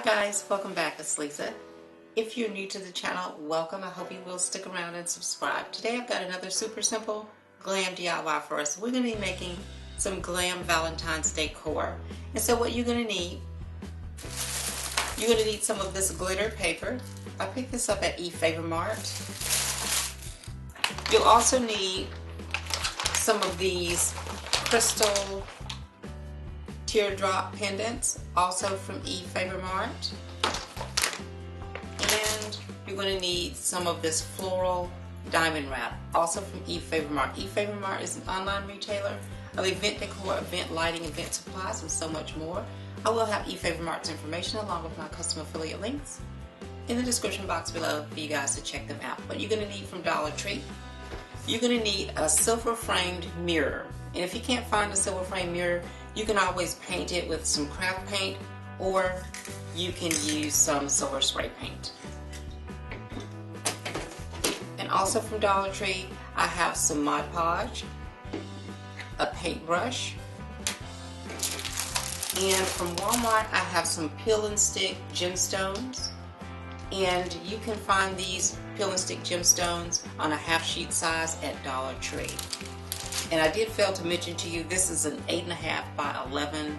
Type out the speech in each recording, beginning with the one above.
guys, welcome back. It's Lisa. If you're new to the channel, welcome. I hope you will stick around and subscribe. Today I've got another super simple glam DIY for us. We're going to be making some glam Valentine's decor. And so what you're going to need some of this glitter paper. I picked this up at Efavormart. You'll also need some of these crystal teardrop pendants, also from Efavormart. And you're going to need some of this floral diamond wrap, also from Efavormart. Efavormart is an online retailer of event decor, event lighting, event supplies, and so much more. I will have Efavormart's information along with my custom affiliate links in the description box below for you guys to check them out. What you're going to need from Dollar Tree, you're going to need a silver framed mirror. And if you can't find a silver framed mirror, you can always paint it with some craft paint, or you can use some silver spray paint. And also from Dollar Tree, I have some Mod Podge, a paintbrush, and from Walmart I have some peel and stick gemstones. And you can find these peel and stick gemstones on a half sheet size at Dollar Tree. And I did fail to mention to you, this is an 8.5 by 11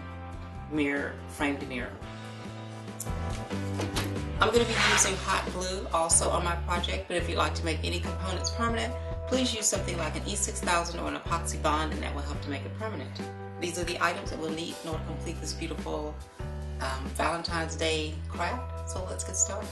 mirror, framed mirror. I'm going to be using hot glue also on my project, but if you'd like to make any components permanent, please use something like an E6000 or an epoxy bond, and that will help to make it permanent. These are the items that we'll need in order to complete this beautiful Valentine's Day craft. So let's get started.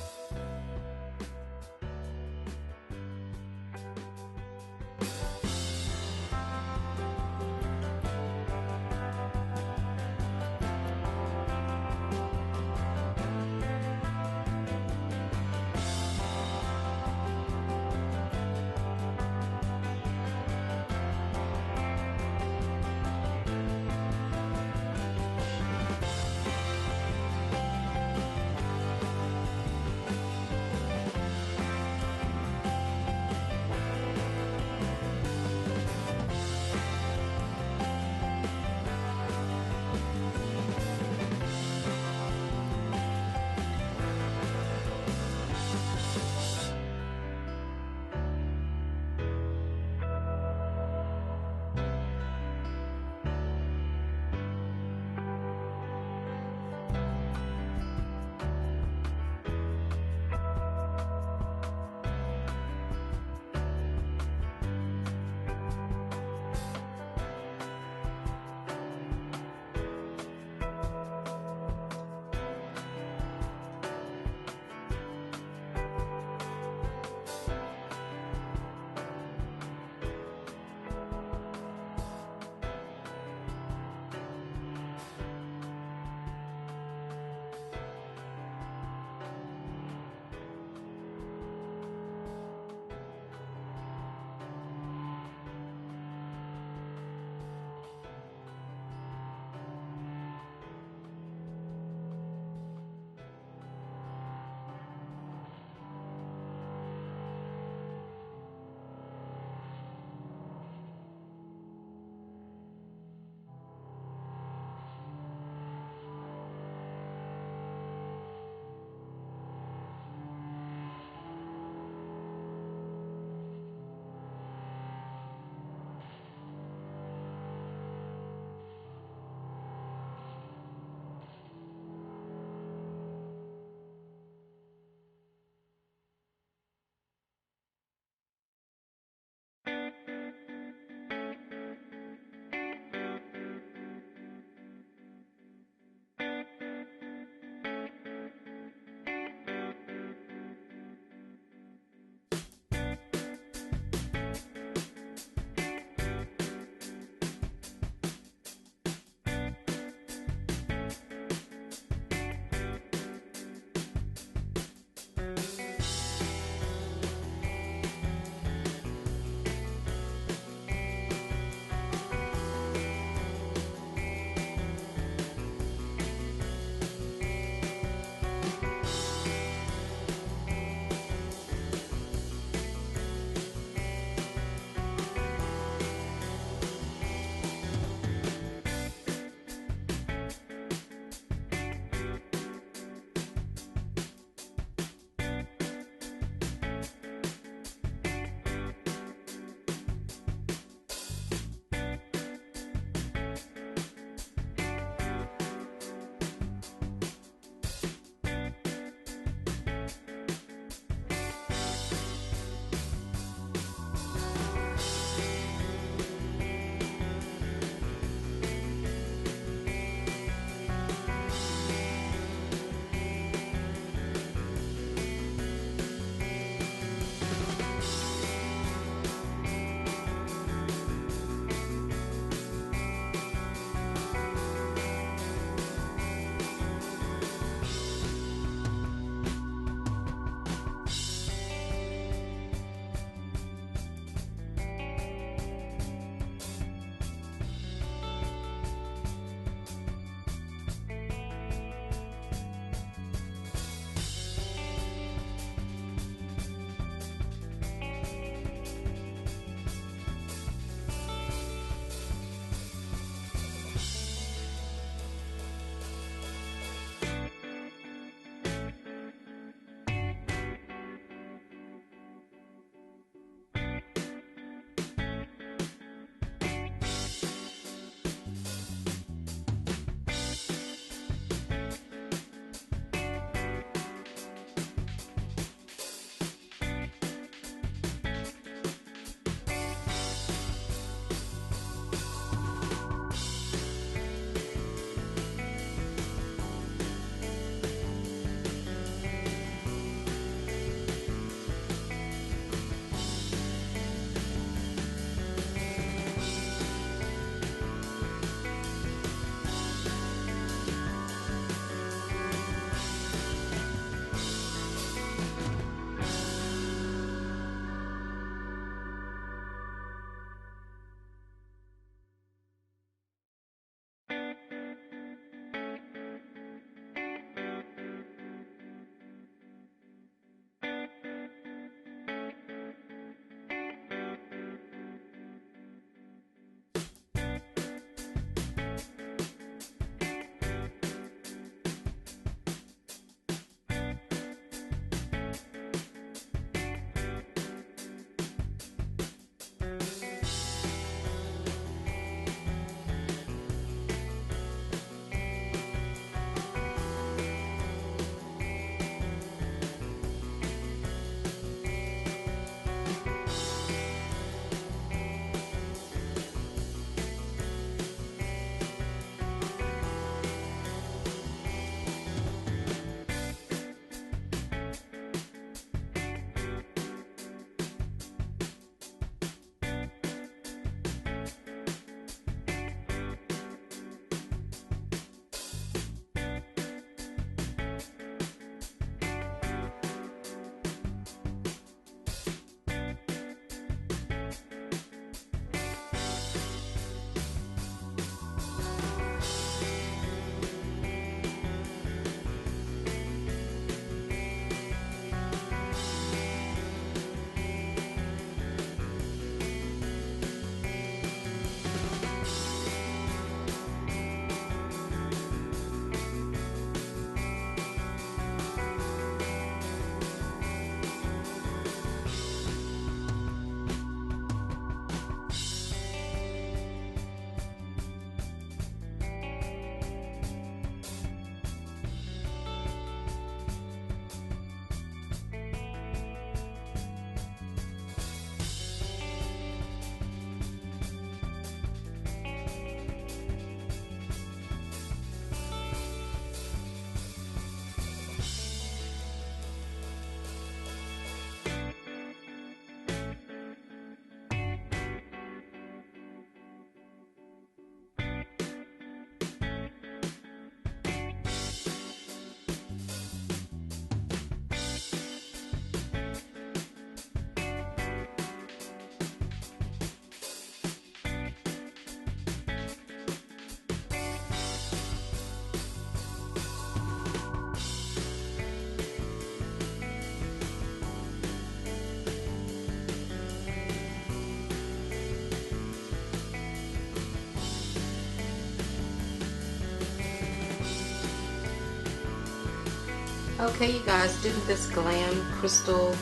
Okay, you guys, didn't this Glam crystal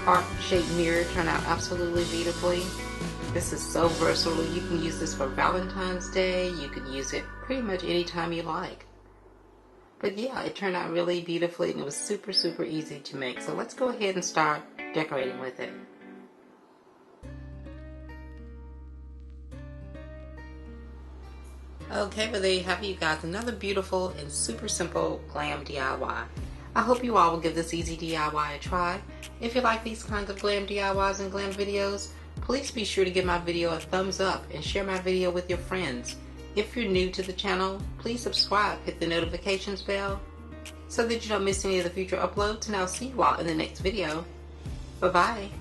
heart-shaped mirror turn out absolutely beautifully? This is so versatile. You can use this for Valentine's Day. You can use it pretty much anytime you like. But yeah, it turned out really beautifully and it was super, super easy to make. So let's go ahead and start decorating with it. Okay, well there you have it, you guys. Another beautiful and super simple Glam DIY. I hope you all will give this easy DIY a try. If you like these kinds of Glam DIYs and Glam videos, please be sure to give my video a thumbs up and share my video with your friends. If you're new to the channel, please subscribe, hit the notifications bell so that you don't miss any of the future uploads, and I'll see you all in the next video. Bye-bye.